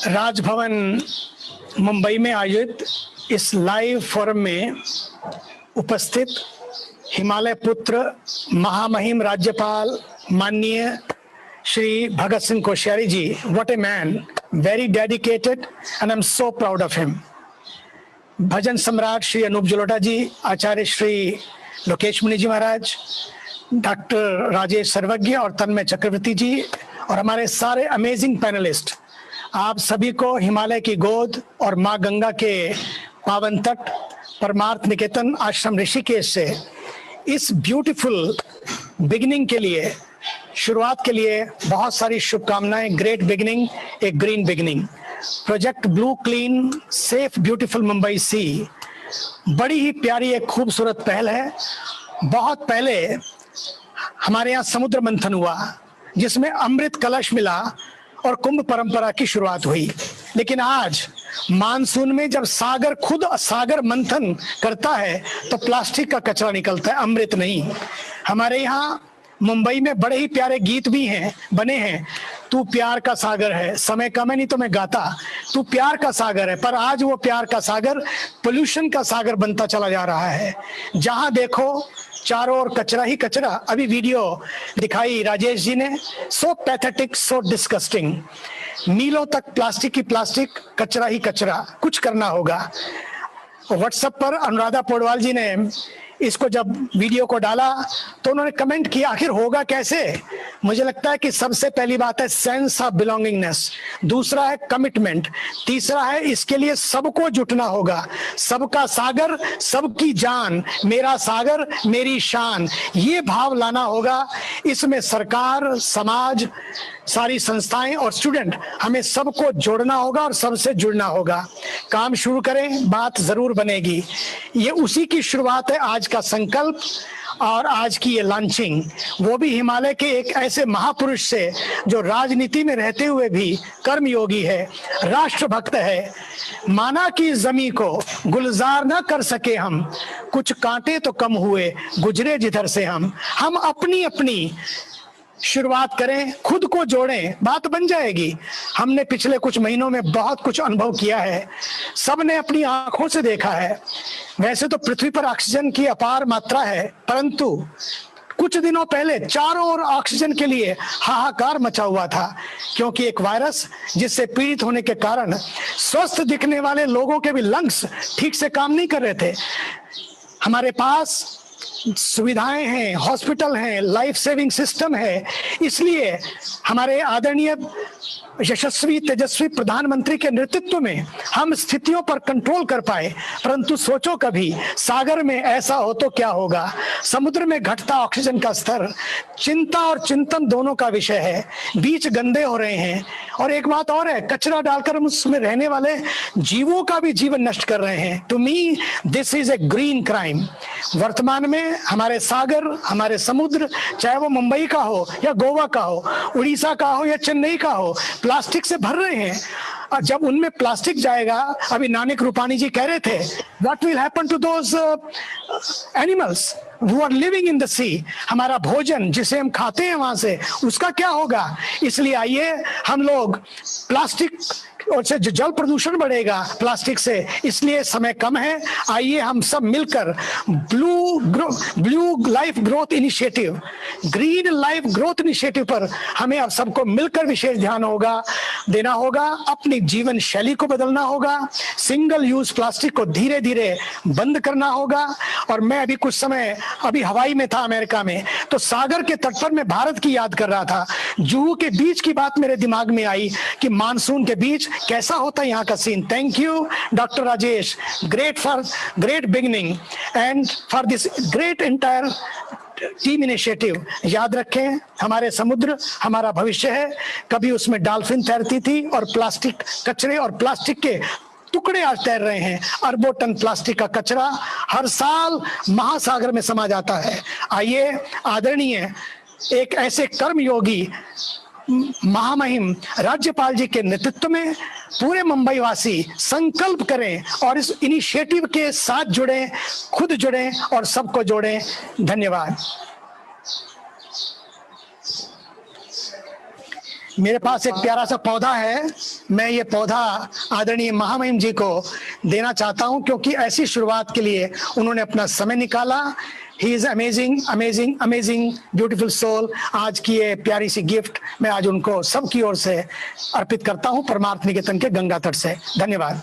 राजभवन मुंबई में आयोजित इस लाइव फोरम में उपस्थित हिमालय पुत्र महामहिम राज्यपाल माननीय Shri Bhagat Singh Koshyari ji, what a man, very dedicated and I am so proud of him. भजन सम्राट श्री अनूप जलोटा जी, आचार्य श्री लोकेश मुनि जी महाराज, डॉक्टर राजेश सर्वज्ञ और तन्मय चक्रवर्ती जी और हमारे सारे अमेजिंग पैनलिस्ट, आप सभी को हिमालय की गोद और माँ गंगा के पावन तट परमार्थ निकेतन आश्रम ऋषिकेश से इस ब्यूटीफुल बिगिनिंग के लिए, शुरुआत के लिए बहुत सारी शुभकामनाएं। Great beginning, a green beginning. Project blue clean safe beautiful Mumbai सी बड़ी ही प्यारी एक खूबसूरत पहल है। बहुत पहले हमारे यहाँ समुद्र मंथन हुआ जिसमें अमृत कलश मिला और कुंभ परंपरा की शुरुआत हुई, लेकिन आज मानसून में जब सागर खुद सागर मंथन करता है तो प्लास्टिक का कचरा निकलता है, अमृत नहीं। हमारे यहाँ मुंबई में बड़े ही प्यारे गीत भी हैं, बने हैं। तू प्यार का सागर है, समय कम है नहीं तो मैं गाता, तू प्यार का सागर है। पर आज वो प्यार का सागर पोल्यूशन का सागर बनता चला जा रहा है। जहां देखो चारों ओर कचरा ही कचरा। अभी वीडियो दिखाई राजेश जी ने, सो पैथेटिक, सो डिस्गस्टिंग। मीलों तक प्लास्टिक ही प्लास्टिक, कचरा ही कचरा। कुछ करना होगा। व्हाट्सएप पर अनुराधा पौडवाल जी ने इसको जब वीडियो को डाला तो उन्होंने कमेंट किया, आखिर होगा कैसे। मुझे लगता है कि सबसे पहली बात है सेंस ऑफ बिलोंगिंगनेस, दूसरा है कमिटमेंट, तीसरा है इसके लिए सबको जुटना होगा। सबका सागर सबकी जान, मेरा सागर मेरी शान, ये भाव लाना होगा। इसमें सरकार, समाज, सारी संस्थाएं और स्टूडेंट, हमें सबको जोड़ना होगा और सबसे जुड़ना होगा। काम शुरू करें, बात जरूर बनेगी। ये उसी की शुरुआत है, आज का संकल्प और आज की ये लॉन्चिंग, वो भी हिमालय के एक ऐसे महापुरुष से जो राजनीति में रहते हुए भी कर्मयोगी है, राष्ट्रभक्त है। माना कि जमी को गुलजार न कर सके हम, कुछ कांटे तो कम हुए गुजरे जिधर से हम अपनी अपनी शुरुआत करें, खुद को जोड़ें, बात बन जाएगी। हमने पिछले कुछ महीनों में बहुत कुछ अनुभव किया है, सबने अपनी आंखों से देखा है। वैसे तो पृथ्वी पर ऑक्सीजन की अपार मात्रा है, परंतु कुछ दिनों पहले चारों ओर ऑक्सीजन के लिए हाहाकार मचा हुआ था, क्योंकि एक वायरस जिससे पीड़ित होने के कारण स्वस्थ दिखने वाले लोगों के भी लंग्स ठीक से काम नहीं कर रहे थे। हमारे पास सुविधाएं हैं, हॉस्पिटल हैं, लाइफ सेविंग सिस्टम है, इसलिए हमारे आदरणीय यशस्वी तेजस्वी प्रधानमंत्री के नेतृत्व में हम स्थितियों पर कंट्रोल कर पाए। परंतु सोचो कभी सागर में ऐसा हो तो क्या होगा। समुद्र में घटता ऑक्सीजन का स्तर चिंता और चिंतन दोनों का विषय है। बीच गंदे हो रहे हैं और एक बात और है, कचरा डालकर हम उसमें रहने वाले जीवों का भी जीवन नष्ट कर रहे हैं। To me this is a green crime. वर्तमान में हमारे सागर, हमारे समुद्र, चाहे वो मुंबई का हो या गोवा का हो, उड़ीसा का हो या चेन्नई का हो, प्लास्टिक से भर रहे हैं। और जब उनमें प्लास्टिक जाएगा, अभी नानक रूपानी जी कह रहे थे, what will happen to those animals who are living in the sea, हमारा भोजन जिसे हम खाते हैं वहां से, उसका क्या होगा। इसलिए आइए हम लोग प्लास्टिक और से जो जल प्रदूषण बढ़ेगा प्लास्टिक से, इसलिए समय कम है। आइए हम सब मिलकर blue life growth initiative, green life growth initiative पर हमें अब सबको मिलकर विशेष ध्यान देना होगा। अपनी जीवन शैली को बदलना होगा, सिंगल यूज प्लास्टिक को धीरे धीरे बंद करना होगा। और मैं अभी कुछ समय हवाई में था, अमेरिका में, तो सागर के तट पर मैं भारत की याद कर रहा था। जुहू के बीच की बात मेरे दिमाग में आई कि मानसून के बीच कैसा होता है यहाँ का scene. Thank you doctor Rajesh, great beginning and for this great entire team initiative. याद रखें, हमारे समुद्र हमारा भविष्य है। कभी उसमें डॉल्फिन तैरती थी और प्लास्टिक कचरे और प्लास्टिक के टुकड़े आज तैर रहे हैं। अरबों टन प्लास्टिक का कचरा हर साल महासागर में समा जाता है। आइए आदरणीय एक ऐसे कर्मयोगी महामहिम राज्यपाल जी के नेतृत्व में पूरे मुंबई वासी संकल्प करें और इस इनिशिएटिव के साथ जुड़ें, खुद जुड़ें और सबको जोड़ें। धन्यवाद। मेरे पास एक प्यारा सा पौधा है, मैं ये पौधा आदरणीय महामहिम जी को देना चाहता हूं, क्योंकि ऐसी शुरुआत के लिए उन्होंने अपना समय निकाला। He is amazing amazing amazing beautiful soul. आज की ये प्यारी सी गिफ्ट मैं आज उनको सबकी ओर से अर्पित करता हूं, परमार्थ निकेतन के गंगा तट से। धन्यवाद।